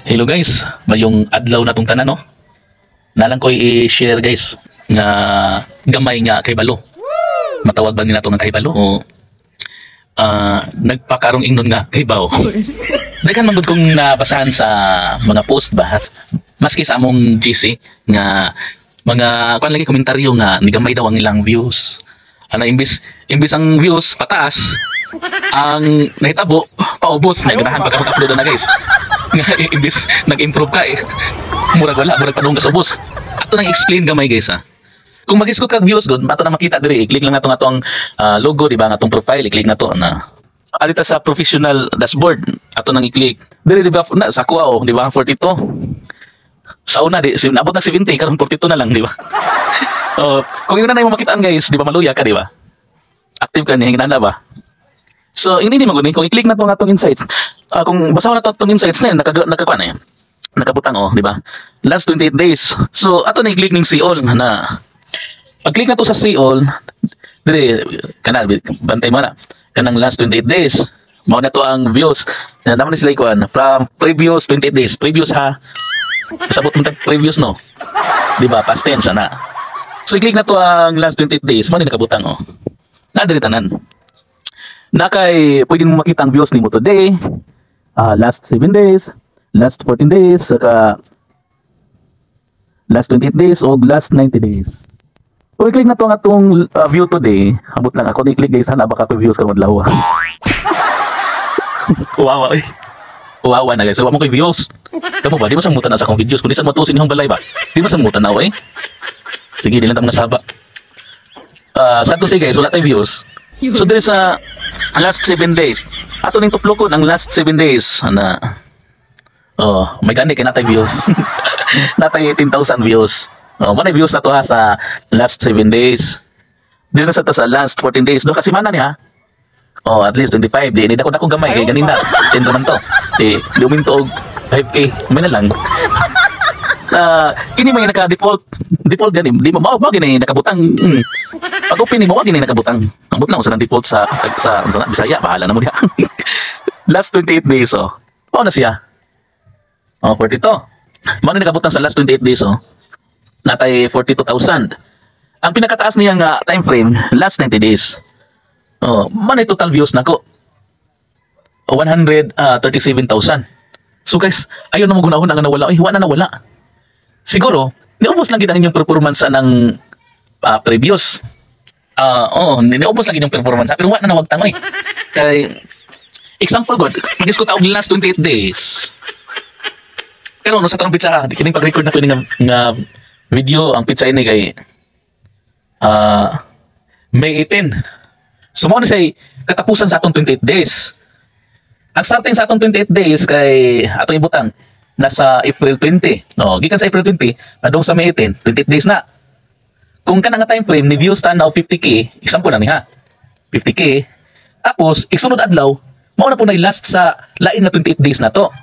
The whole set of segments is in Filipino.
Hello guys, mayong adlaw na tong tanan no. Nalang ko i-share guys nga gamay nga kay balo. Matawag ba nila to nga kay balo o nagpakarong ingnon nga kay bao. Daghan man gud kong nabasahan sa mga post ba maski sa among GC nga mga kuan lagi komentaryo nga nigamay daw ang ilang views. Imbis ang views pataas, ang nahitabo paubos na ganahan pagka-upload na guys. Nga imbis nag-improve ka murag padung ka sa ubos. Ato nang explain gamay guys ha. Kung mag-isgot kag views god, ato na makita diri, i-click lang nato nga atong logo di ba nga atong profile, i-click na to na alita sa professional dashboard. Ato nang i-click. Diri di ba na sa kuha di ba 42. Sa una di abot na 70 karon 42 na lang di ba. Kung yun na mo makitaan guys, di ba maluya ka di ba? Active ka ni hinginana ba? So ini di maguni kung i-click na to nga atong insights. Kung basahan na to atong insights na nakakuha na yan. Nakabutang di ba? Last 28 days. So ato na i-click ning see all na pag-click na to sa see all, dire kana bantay mo na. Kanang last 28 days. Mao na to ang views. Naman sila ikuan from previous 28 days. Previous ha. Kasabot mo tag previous no. Di ba? Past tense na. So i-click na to ang last 28 days. Mao ni nakabutang na diri tanan. Pwede mo makita ang views nimo today, last 7 days, last 14 days, saka last 28 days o last 90 days. Kung i-click na to ang atong view today, abot lang ako i-click guys, sana baka views ka madlaw. Wawa Wawa na guys, wawa mo kay views. Tamo ba, di mo samutan na sa akong videos, kundi sa matusin yung balay ba? Di mo samutan na Sige, di lang tamo nasaba. Sa to say guys, wala tayo views. So there is last 7 days. Ato ning tuplokon ang last 7 days na may gani kay natay views. Natay 10,000 views. Manay views na to ha sa last 7 days. Dito sa last 14 days. Do kasi mana ni ha. At least 25 di dako gamay kay ganin na. 10 naman to. Di uminto og 5k. May na lang. Kini may naka-default gani. Di mo gani nakabutang. Pag open mo gani nakabutang. Ambot lang sa default sa Bisaya, bahala na mo diha. Last 28 days Mao na siya. 42. Mao na nakabutang sa last 28 days Natay 42,000. Ang pinakataas niya nga time frame last 90 days. Manay total views nako. 137,000. So guys, ayun na mo gunahon nga nawala. Wa na nawala. Siguro, niubos lang gid ang inyong performance ng previous. Niubos lang gid yung performance. Pero wa na nawagtang Kay example god, mag-isgot og last 28 days. Karon sa tanong pizza, kining pag-record na ko nga video ang pizza ini kay May 18. So mo na say katapusan sa atong 28 days. Ang starting sa atong 28 days kay atong ibutang nasa April 20. Gikan sa April 20 padung sa May 18, 28 days na. Kung kanang time frame ni views tanaw 50k, example lang ni ha. 50k. Tapos isunod adlaw, mao na po na last sa lain na 28 days na to.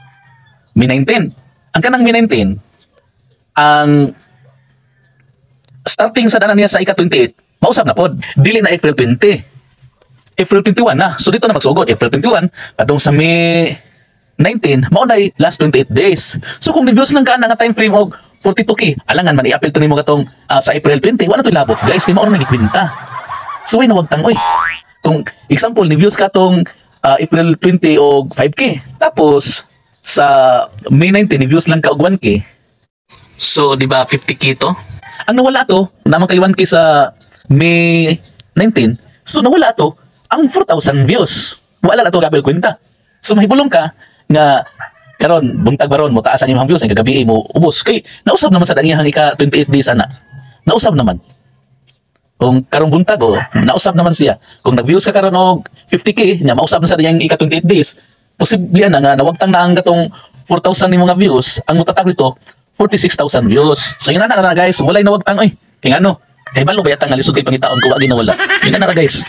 May 19. Ang kanang May 19, ang starting sa danan niya sa ika-28, mausap na pod. Dili na April 20. April 21 na. So dito na magsugod April 21 padung sa May 19, mao na last 28 days. So kung reviews lang ka nga time frame og 42k, alangan man i-appeal to nimo katong sa April 20, wala to labot guys, kay mao na nagikwenta. So way nawagtang Kung example ni views ka tong April 20 og 5k, tapos sa May 19 ni views lang ka og 1k. So di ba 50k to? Ang nawala to, naman kay 1k sa May 19. So nawala to ang 4,000 views. Wala na to kapil kwenta. So mahibulong ka nga karon buntag baron mo taasan imong views ang kagabi mo ubos kay nausab naman sa dangihang ika 28 days ana. Nausab naman. Kung karong buntag nausab naman siya. Kung nag-views ka karon og 50k, nya mausab na sa diyang ika 28 days. Posible na nga nawagtang na ang katong 4,000 ni mga views, ang mutatag nito 46,000 views. So yun na guys, walay nawagtang kay ano? Kay balo ba yata nga lisod kay pangitaon ko wa ginawala. Yun na guys.